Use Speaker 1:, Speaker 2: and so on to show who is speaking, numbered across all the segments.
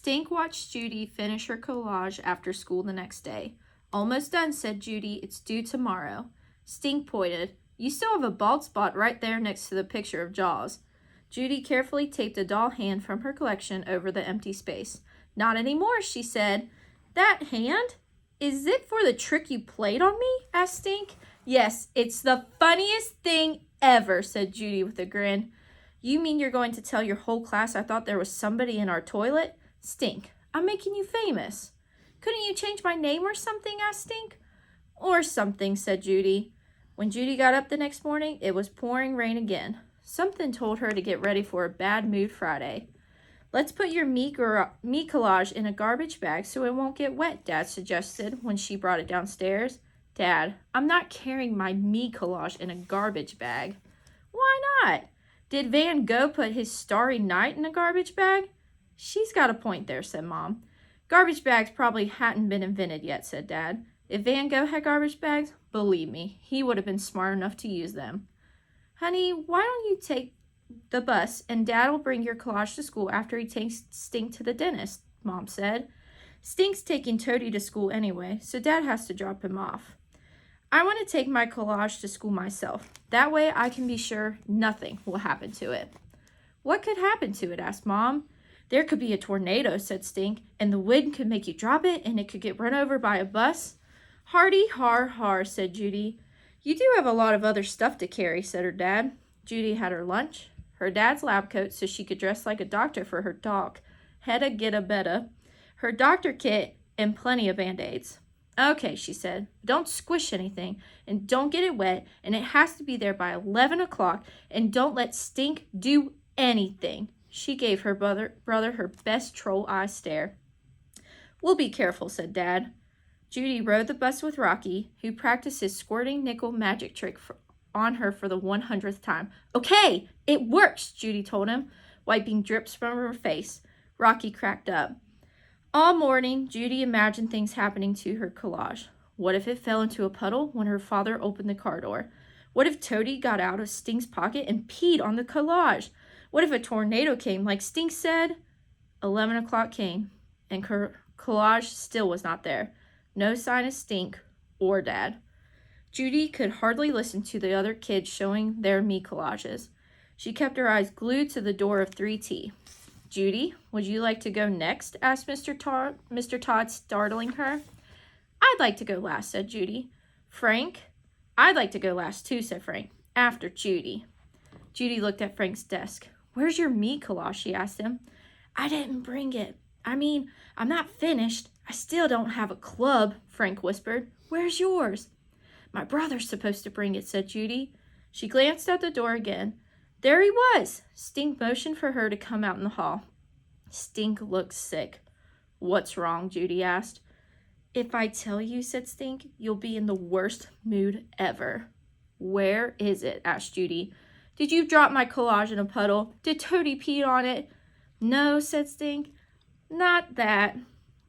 Speaker 1: Stink watched Judy finish her collage after school the next day. Almost done, said Judy. It's due tomorrow. Stink pointed. You still have a bald spot right there next to the picture of Jaws. Judy carefully taped a doll hand from her collection over the empty space. Not anymore, she said. That hand? Is it for the trick you played on me? Asked Stink. Yes, it's the funniest thing ever, said Judy with a grin. You mean you're going to tell your whole class I thought there was somebody in our toilet? Stink, I'm making you famous. Couldn't you change my name or something? Asked Stink. Or something, said Judy. When Judy got up the next morning, it was pouring rain again. Something told her to get ready for a bad mood Friday. Let's put your Me Collage in a garbage bag so it won't get wet, Dad suggested when she brought it downstairs. Dad, I'm not carrying my Me Collage in a garbage bag. Why not? Did Van Gogh put his Starry Night in a garbage bag? She's got a point there, said Mom. Garbage bags probably hadn't been invented yet, said Dad. If Van Gogh had garbage bags, believe me, he would have been smart enough to use them. Honey, why don't you take the bus and Dad will bring your collage to school after he takes Stink to the dentist, Mom said. Stink's taking Toady to school anyway, so Dad has to drop him off. I want to take my collage to school myself. That way I can be sure nothing will happen to it. What could happen to it? Asked Mom. There could be a tornado, said Stink, and the wind could make you drop it and it could get run over by a bus. Hardy har har, said Judy. You do have a lot of other stuff to carry, said her dad. Judy had her lunch, her dad's lab coat so she could dress like a doctor for her dog, Hedda Gidda Betta, her doctor kit, and plenty of Band-Aids. Okay, she said, don't squish anything, and don't get it wet, and it has to be there by 11 o'clock, and don't let Stink do anything. She gave her brother her best troll eye stare. We'll be careful, said Dad. Judy rode the bus with Rocky, who practiced his squirting nickel magic trick on her for the 100th time. Okay, it works, Judy told him, wiping drips from her face. Rocky cracked up. All morning, Judy imagined things happening to her collage. What if it fell into a puddle when her father opened the car door? What if Toady got out of Stink's pocket and peed on the collage? What if a tornado came like Stink said? 11 o'clock came, and her collage still was not there. No sign of Stink or Dad. Judy could hardly listen to the other kids showing their Me Collages. She kept her eyes glued to the door of 3T. Judy, would you like to go next? Asked Mr. Todd, startling her. I'd like to go last, said Judy. Frank? I'd like to go last too, said Frank. After Judy. Judy looked at Frank's desk. Where's your Me Collage? She asked him. I didn't bring it. I'm not finished. I still don't have a club, Frank whispered. Where's yours? My brother's supposed to bring it, said Judy. She glanced out the door again. There he was. Stink motioned for her to come out in the hall. Stink looked sick. What's wrong? Judy asked. If I tell you, said Stink, you'll be in the worst mood ever. Where is it? Asked Judy. Did you drop my collage in a puddle? Did Toady pee on it? No, said Stink. Not that.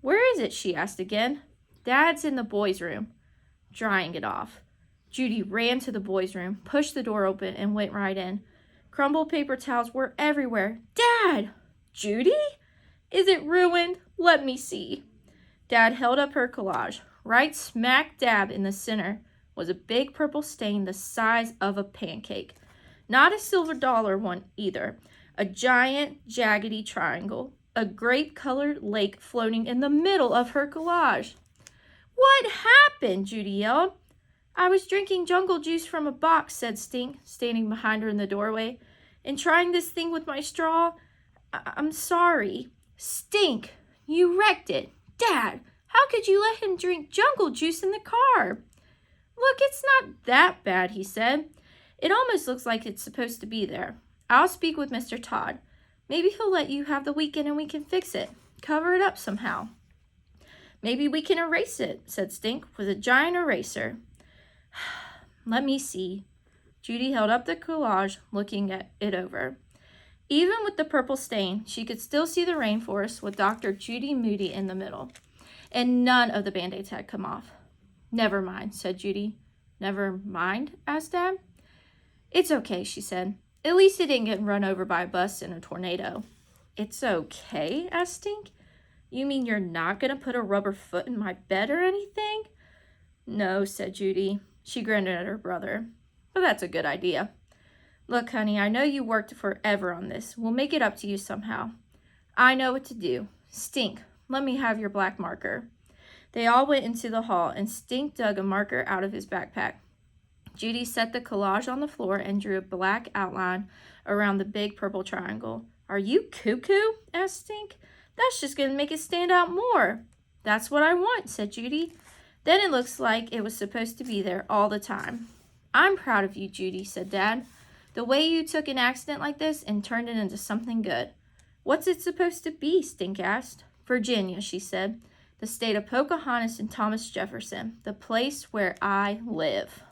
Speaker 1: Where is it? She asked again. Dad's in the boys' room, drying it off. Judy ran to the boys' room, pushed the door open, and went right in. Crumbled paper towels were everywhere. Dad! Judy? Is it ruined? Let me see. Dad held up her collage. Right smack dab in the center was a big purple stain the size of a pancake. Not a silver dollar one either. A giant, jaggedy triangle. A grape-colored lake floating in the middle of her collage. What happened? Judy yelled. I was drinking jungle juice from a box, said Stink, standing behind her in the doorway, and trying this thing with my straw. I'm sorry. Stink, you wrecked it. Dad, how could you let him drink jungle juice in the car? Look, it's not that bad, he said. It almost looks like it's supposed to be there. I'll speak with Mr. Todd. Maybe he'll let you have the weekend and we can fix it. Cover it up somehow. Maybe we can erase it, said Stink, with a giant eraser. Let me see. Judy held up the collage, looking at it over. Even with the purple stain, she could still see the rainforest with Dr. Judy Moody in the middle. And none of the Band-Aids had come off. Never mind, said Judy. Never mind? Asked Dad. It's okay, she said. At least it didn't get run over by a bus in a tornado. It's okay? Asked Stink. You mean you're not going to put a rubber foot in my bed or anything? No, said Judy. She grinned at her brother. But that's a good idea. Look, honey, I know you worked forever on this. We'll make it up to you somehow. I know what to do. Stink, let me have your black marker. They all went into the hall, and Stink dug a marker out of his backpack. Judy set the collage on the floor and drew a black outline around the big purple triangle. Are you cuckoo? Asked Stink. That's just going to make it stand out more. That's what I want, said Judy. Then it looks like it was supposed to be there all the time. I'm proud of you, Judy, said Dad. The way you took an accident like this and turned it into something good. What's it supposed to be? Stink asked. Virginia, she said. The state of Pocahontas and Thomas Jefferson. The place where I live.